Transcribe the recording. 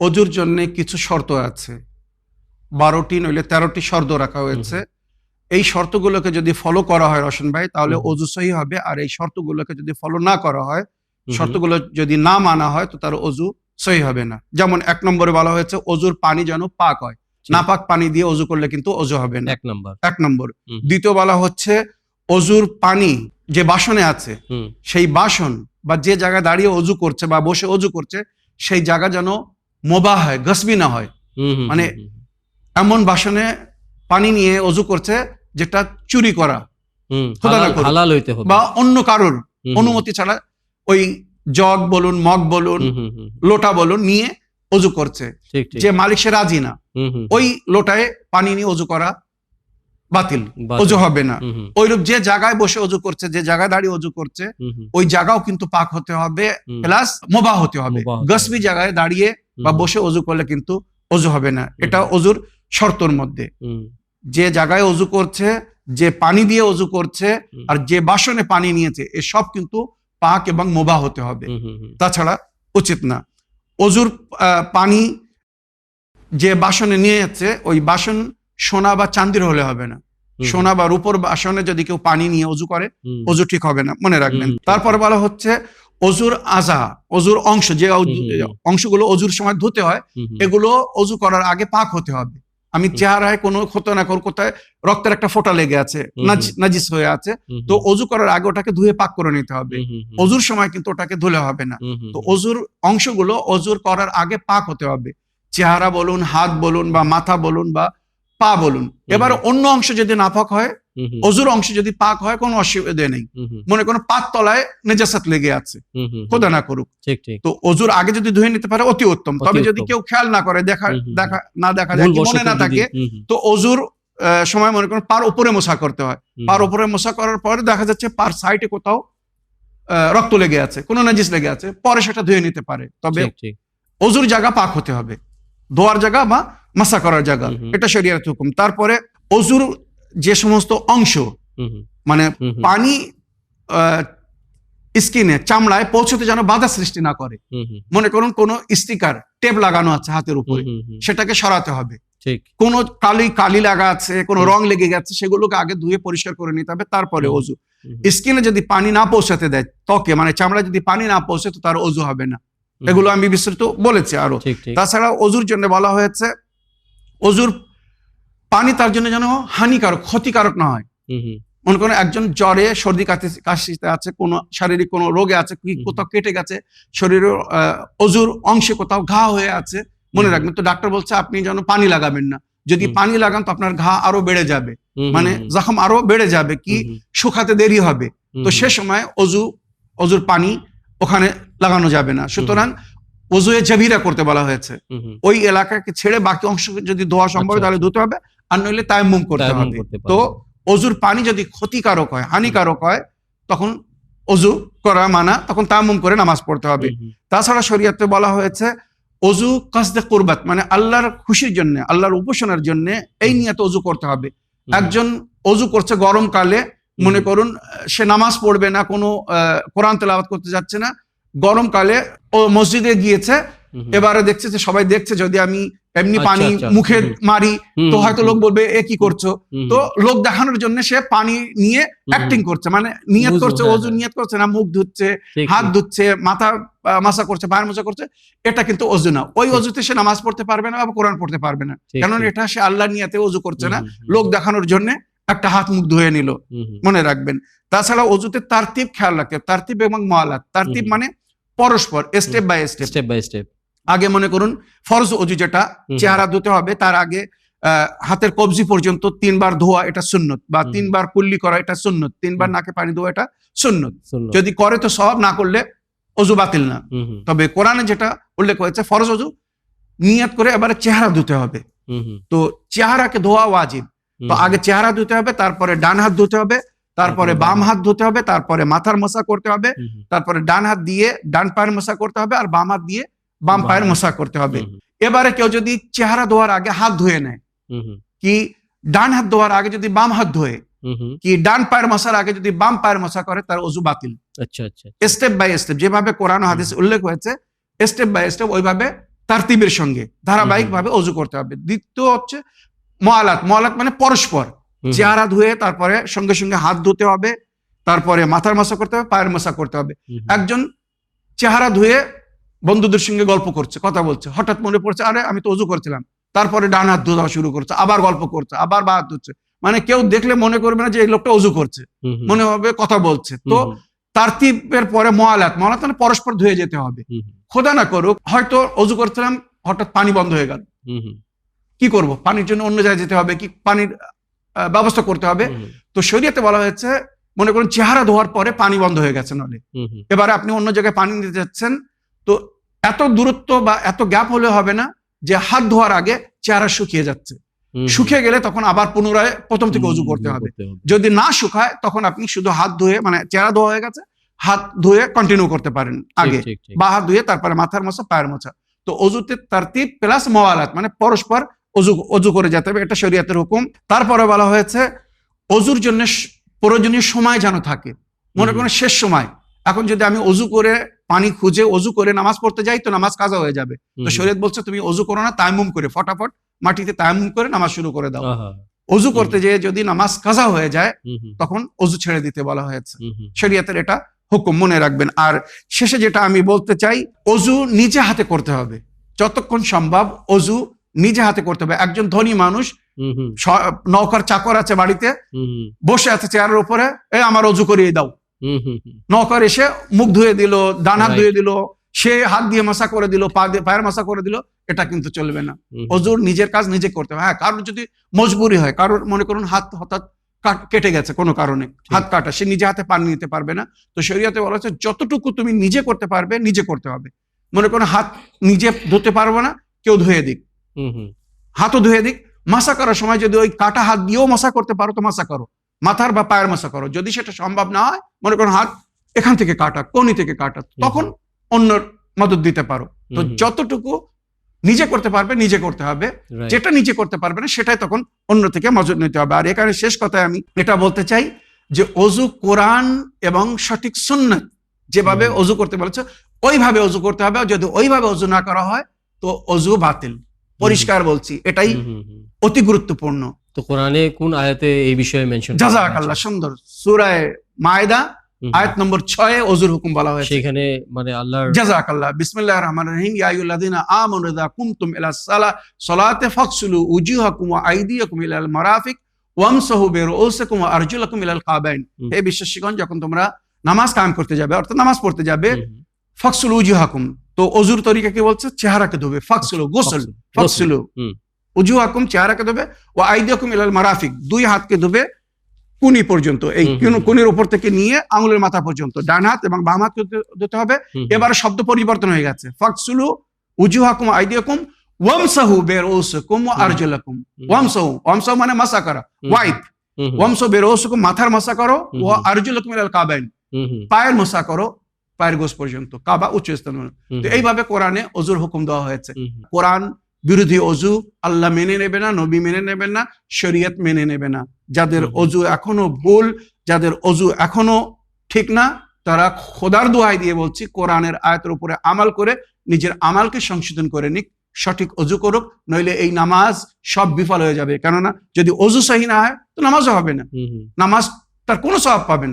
অজুর জন্য কিছু শর্ত আছে, 12টি নইলে 13টি শর্ত রাখা হয়েছে। এই শর্তগুলোকে যদি ফলো করা হয় রশন ভাই, তাহলে অজু সহি হবে। আর এই শর্তগুলোকে যদি ফলো না করা হয়, শর্তগুলো যদি না মানা হয়, তো তার অজু সহি হবে না। যেমন 1 নম্বরে বলা হয়েছে অজুর পানি যেন পাক হয়, নাপাক পানি দিয়ে অজু করলে কিন্তু অজু হবে না, 1 নম্বর। দ্বিতীয় বলা হচ্ছে অজুর পানি যে বাসনে আছে, সেই বাসন বা যে জায়গায় দাঁড়িয়ে অজু করছে বা বসে অজু করছে, সেই জায়গা যেন মোবাহ হয়, গসবি না হয়। মানে এমন বাসনে পানি নিয়ে অজু করছে যেটা চুরি করা, হালাল হইতে হবে, বা অন্য কারোর অনুমতি ছাড়া ওই জগ বলুন, মগ বলুন, লোটা বলুন নিয়ে অজু করছে, যে মালিক সে রাজি না, ওই লোটায় পানি নিয়ে অজু করা বাতিল, অজু হবে না। ওইরূপ যে জায়গায় বসে অজু করছে, যে জায়গায় দাঁড়িয়ে অজু করছে, ওই জায়গাও কিন্তু পাক হতে হবে, প্লাস মোবাহ হতে হবে। গসবি জায়গায় দাঁড়িয়ে বা বসে অজু করলে কিন্তু অজু হবে না। এটা অজুর শর্তর মধ্যে। যে জায়গায় অজু করছে, যে পানি দিয়ে অজু করছে, আর যে বাসনে পানি নিয়েছে, এসব কিন্তু পাক এবং মোবাহ হতে হবে, তাছাড়া উচিত না। অজুর পানি যে বাসনে নিয়ে যাচ্ছে, ওই বাসন সোনা বা চান্দির হলে হবে না। সোনা বা রূপোর বাসনে যদি কেউ পানি নিয়ে অজু করে, অজু ঠিক হবে না, মনে রাখবেন। তারপর বলা হচ্ছে অজুর আজা, অজুর অংশ, যে অংশগুলো অজুর সময় ধুতে হয়, এগুলো অজু করার আগে পাক হতে হবে। আমি চেহারায় কোনো ক্ষত না কর, কোথায় রক্তের একটা ফোঁটা লেগে আছে, নাজিস হয়ে আছে, তো অজু করার আগে ওটাকে ধুয়ে পাক করে নিতে হবে। অজুর সময় কিন্তু ওটাকে ধুলে হবে না। তো অজুর অংশগুলো অজুর করার আগে পাক হতে হবে, চেহারা বলুন, হাত বলুন, বা মাথা বলুন, বা পা বলুন। এবার অন্য অংশ যদি নাপাক হয়, অজুর অংশ যদি পাক হয়, কোনো অসুবিধা নেই। মনে কোনো পাত তলায় নেজাসাত লেগে আছে, খোদা না করুক, তো অজুর আগে যদি ধুয়ে নিতে পারে অতি উত্তম। তবে যদি কেউ খেয়াল না করে, দেখা যায়, মনে না থাকে, তো অজুর সময় মনে করেন পার উপরে মোছা করতে হয়। পার উপরে মোছা করার পরে দেখা যাচ্ছে পার সাইডে কোথাও রক্ত লেগে আছে, কোনো নাজিস লেগে আছে, পরে সেটা ধুয়ে নিতে পারে। তবে অজুর জায়গা পাক হতে হবে, ধোয়ার জায়গা বা মাসা করার জায়গা, এটা শরীয়তের হুকুম। তারপরে অজুর যে সমস্ত অংশ, মানে পানি স্কিনে, চামড়ায় পৌঁছতে যেন বাধা সৃষ্টি না করে। মনে করুন কোনো স্টিকার, টেপ লাগানো আছে হাতের উপরে, সেটাকে সরাতে হবে। কোনো কালি লাগা আছে, কোনো রং লেগে গেছে, সেগুলোকে আগে ধুয়ে পরিষ্কার করে নিতে হবে, তারপরে অজু। স্কিনে যদি পানি না পৌঁছাতে দেয়, ত্বকে মানে চামড়ায় যদি পানি না পৌঁছে, তো তার অজু হবে না। এগুলো আমি বিস্তারিত বলেছি আরো। তাছাড়া অজুর জন্য বলা হয়েছে অজুর পানি তার জন্য যেন হানিকারক, ক্ষতিকারক না হয়। মনে করেন একজন জ্বরে, সর্দি কাশিতে আছে, কোনো শারীরিক কোনো রোগে আছে, কোথাও কেটে গেছে শরীরের, অজুর অংশে কোথাও ঘা হয়ে আছে, মনে রাখবেন, তো ডাক্তার বলছে আপনি যেন পানি লাগাবেন না। যদি পানি লাগান তো আপনার ঘা আরো বেড়ে যাবে, মানে জখম আরো বেড়ে যাবে, কি শুকাতে দেরি হবে। তো সে সময় অজুর পানি ওখানে লাগানো যাবে না। সুতরাং ওজুয়ে জাবিরা করতে বলা হয়েছে, ওই এলাকাকে ছেড়ে বাকি অংশ যদি ধোয়া সম্ভব তাহলে ধুতে হবে, আর নইলে তায়াম্মুম করতে হবে। তো অজুর পানি যদি ক্ষতিকারক হয়, হানিকারক হয়, তখন অজু করা মানা, তখন তায়াম্মুম করে নামাজ পড়তে হবে। তাছাড়া শরীয়তে বলা হয়েছে অজু কাসদে কুরবাত, মানে আল্লাহর খুশির জন্য, আল্লাহর উপাসনার জন্য এই নিয়তে অজু করতে হবে। একজন অজু করছে গরমকালে, মনে করুন সে নামাজ পড়বে না, কোনো কোরআন তেলাওয়াত করতে যাচ্ছে না, গরমকালে ও মসজিদে গিয়েছে, এবারে দেখছে যে সবাই দেখছে, যদি আমি এমনি পানি মুখে মারি তো হয়তো লোক বলবে এ কি করছো, তো লোক দেখানোর জন্য সে পানি নিয়ে অ্যাক্টিং করছে, মানে নিয়ত করছে, অজু নিয়ত করছে না, মুখ ধুচ্ছে, হাত ধুচ্ছে, মাথা মাসা করছে, পায়ের মোছা করছে, এটা কিন্তু অজু না। ওই অজুতে সে নামাজ পড়তে পারবে না বা কোরআন পড়তে পারবে না, কারণ এটা সে আল্লাহর নিয়তে অজু করছে না, লোক দেখানোর জন্য একটা হাত মুখ ধুয়ে নিল, মনে রাখবেন। তাছাড়া অজুতে তারতিব খেয়াল রাখতে, তারতিব এবং মুআলাত। তারতিব মানে পরস্পর, স্টেপ বাই স্টেপ। আগে মনে করুন ফরজ অজু যেটা, চেহারা ধুতে হবে, তার আগে হাতের কবজি পর্যন্ত 3 বার ধোয়া, এটা সুন্নত, বা 3 বার কুল্লি করা, এটা সুন্নত, 3 বার নাকে পানি ধোয়া, এটা সুন্নত। যদি করে তো সওয়াব, না করলে অজু বাতিল না। তবে কোরআনে যেটা উল্লেখ হয়েছে ফরজ অজু, নিয়ত করে এবারে চেহারা ধুতে হবে, তো চেহারাকে ধোয়া ওয়াজিব। তো আগে চেহারা ধুতে হবে, তারপরে ডান হাত ধুতে হবে, তারপরে বাম হাত ধুতে হবে, তারপরে মাথার মোছা করতে হবে, তারপরে ডান হাত দিয়ে ডান পায়ের মোছা করতে হবে, আর বাম হাত দিয়ে বাম পায়ের মোছা করতে হবে। এবারে কেউ যদি চেহারা ধোয়ার আগে হাত ধুয়ে নেয়, কি ডান হাত ধোয়ার আগে যদি বাম হাত ধোয়ে, কি ডান পায়ের মোছার আগে যদি বাম পায়ের মোছা করে, তার অজু বাতিল। স্টেপ বাই স্টেপ, যেভাবে কোরআন ও হাদিসে উল্লেখ হয়েছে, স্টেপ বাই স্টেপ ওইভাবে তারতিবের সঙ্গে ধারাবাহিকভাবে অজু করতে হবে। দ্বিতীয় হচ্ছে মুআলাত। মুআলাত মানে পরস্পর চেহারা ধুয়ে তারপরে সঙ্গে সঙ্গে হাত ধুতে হবে, তারপরে মাথার মাসা করতে হবে, পায়ের মাসা করতে হবে। একজন চেহারা ধুয়ে বন্ধুদের সঙ্গে গল্প করছে, কথা বলছে, হঠাৎ মনে পড়ছে আরে আমি তো অজু করছিলাম, তারপরে ডান হাত ধোয়া শুরু করছে, আবার গল্প করছে, আবার বা হাত ধুচ্ছে, মানে কেউ দেখলে মনে করবে না যে এই লোকটা অজু করছে, মনে হবে কথা বলছে। তো তারতিবের পরে মুআলাত। মুআলাত মানে পরস্পর ধুয়ে যেতে হবে। খোদা না করুক হয়তো অজু করছিলাম, হঠাৎ পানি বন্ধ হয়ে গেল, কি করব? পানির জন্য অন্য জায়গায় যেতে হবে, কি পানির ব্যবস্থা করতে হবে। তো শরীয়তে বলা হয়েছে মনে করুন চেহারা ধোয়ার পরে পানি বন্ধ হয়ে গেছে নলে, এবারে আপনি অন্য জায়গায় পানি নিতে যাচ্ছেন, তো এত দূরত্ব বা এত গ্যাপ হলে হবে না যে হাত ধোয়ার আগে চেহারা শুকিয়ে যাচ্ছে। শুকিয়ে গেলে তখন আবার পুনরায় প্রথম থেকে অজু করতে হবে। যদি না শুকায় তখন আপনি শুধু হাত ধুয়ে, মানে চেহারা ধোয়া হয়ে গেছে, হাত ধুয়ে কন্টিনিউ করতে পারেন আগে, বা হাত ধুয়ে তারপরে মাথার মোছা, পায়ের মোছা। তো অজুতে তারতিব প্লাস মুআলাত মানে পরস্পর অজু করে যেতে হবে, এটা শরীয়তের হুকুম। তারপরে বলা হয়েছে অজুর জন্য প্রয়োজনীয় সময় যেন থাকে। মনে করেন শেষ সময়, এখন যদি আমি অজু করে পানি খুঁজে অজু করে নামাজ পড়তে যাই তো নামাজ কাজা হয়ে যাবে। তো শরীয়ত বলছে তুমি অজু করো না, তায়াম্মুম করে ফটাফট মাটিতে তায়াম্মুম করে নামাজ শুরু করে দাও। অজু করতে যেয়ে যদি নামাজ কাজা হয়ে যায় তখন অজু ছেড়ে দিতে বলা হয়েছে। শরীয়তের এটা হুকুম, মনে রাখবেন। আর শেষে যেটা আমি বলতে চাই, অজু নিজে হাতে করতে হবে, যতক্ষণ সম্ভব অজু নিজে হাতে করতে হবে। একজন ধনী মানুষ, নৌকার চাকর আছে বাড়িতে, বসে আছে চেয়ারের উপরে, আমার অজু করিয়ে দাও। নৌকার এসে মুখ ধুয়ে দিল, ডান হাত ধুয়ে দিল, সে হাত দিয়ে মাসা করে দিল, পায়ের মাসা করে দিল, এটা কিন্তু চলবে না। অজুর নিজের কাজ নিজে করতে হবে। হ্যাঁ, কারোর যদি মজবুরি হয়, কারোর মনে করুন হাত হঠাৎ কেটে গেছে কোনো কারণে, হাত কাটা, সে নিজে হাতে পানি নিতে পারবে না, তো শরীয়তে বলা হচ্ছে যতটুকু তুমি নিজে করতে পারবে নিজে করতে হবে। মনে করুন হাত নিজে ধুতে পারবো না, কেউ ধুয়ে দিক, হাতও ধুয়ে দিক। মাসা করার সময় যদি ওই কাটা হাত দিয়েও মাসা করতে পারো তো মাসা করো, মাথার বা পায়ের মাসা করো। যদি সেটা সম্ভব না হয়, মনে করুন হাত এখান থেকে কাটা, কোনি থেকে কাটা, তখন অন্যর মদত দিতে পারো। তো যতটুকু নিজে করতে পারবে নিজে করতে হবে, যেটা নিজে করতে পারবে না সেটাই তখন অন্য থেকে মদত নিতে হবে। আর এখানে শেষ কথায় আমি এটা বলতে চাই যে অজু কোরআন এবং সঠিক সুন্নাত যেভাবে অজু করতে বলেছে ওইভাবে অজু করতে হবে। যদি ওইভাবে অজু না করা হয় তো অজু বাতিল। পরিষ্কার বলছি, এটাই অতি গুরুত্বপূর্ণ। তো কোরআনে কোন আয়াতে এই বিষয়ে মেনশন? জাযাকাল্লাহ, সুন্দর। সূরা মায়েদা আয়াত নম্বর 6 অজুর হুকুম বলা হয়েছে। সেখানে মানে আল্লাহর জাযাকাল্লাহ। বিসমিল্লাহির রহমানির রহিম। ইয়া আইয়ুহাল্লাযীনা আমানু ইযা কুমতুম ইলাস সালাতি ফাগসিলু উজুহাকুম ওয়া আইদিয়াকুম ইলাল মারাফিক ওয়ামসাহু বিরুউসিকুম ওয়া আরজুলাকুম ইলাল কাবাইন। হে বিশ্বাসীগণ, যখন তোমরা নামাজ কায়েম করতে যাবে, অর্থাৎ নামাজ পড়তে যাবে, ফাগসিলু উজুহাকুম, তো অজুর তরিকা কি বলছে? চেহারাকে ধোবে। ফাগসিলু গোসল, ফাগসিলু উজুহাকুম, চেহারাকে ধোবে, ওয়া আইদিয়াকুম ইলাল মারাফিক, দুই হাতকে ধোবে কুনি পর্যন্ত, এই কুনির উপর থেকে নিয়ে আঙুলের মাথা পর্যন্ত, ডান হাত এবং বাম হাত ধুতে হবে। এবারে শব্দ পরিবর্তন হয়ে গেছে, ফাগসিলু উজুহাকুম আইদিয়াকুম ওয়ামসাহু বিরুউসিকুম ওয়া আরজুলাকুম। ওয়ামসাহু, ওয়ামসাহু মানে মাসা করা, ওয়াইপ। ওয়ামসাহু বিরুউসিকুম, মাথার মাসা করো, ওয়া আরজুলাকুম ইলাল কাবাইন, পায়ের মাসা করো পায়ের গোস পর্যন্ত, কাবা উচ্চ স্থান। তো এইভাবে কোরআনে অজুর হুকুম দেওয়া হয়েছে। কোরআন বিরোধী অজু আল্লাহ মেনে নেবে না, নবী মেনে নেবেন না, শরীয়ত মেনে নেবে না। যাদের অজু এখনো ভুল, যাদের অজু এখনো ঠিক না, তারা খোদার দোহাই দিয়ে বলছি কোরআনের আয়াতের উপরে আমাল করে নিজের আমালকে সংশোধন করে নিক, সঠিক অজু করুক, নইলে এই নামাজ সব বিফল হয়ে যাবে। কেননা যদি অজু সহি না হয় তো নামাজও হবে না, নামাজ তার কোনো সওয়াব পাবে না।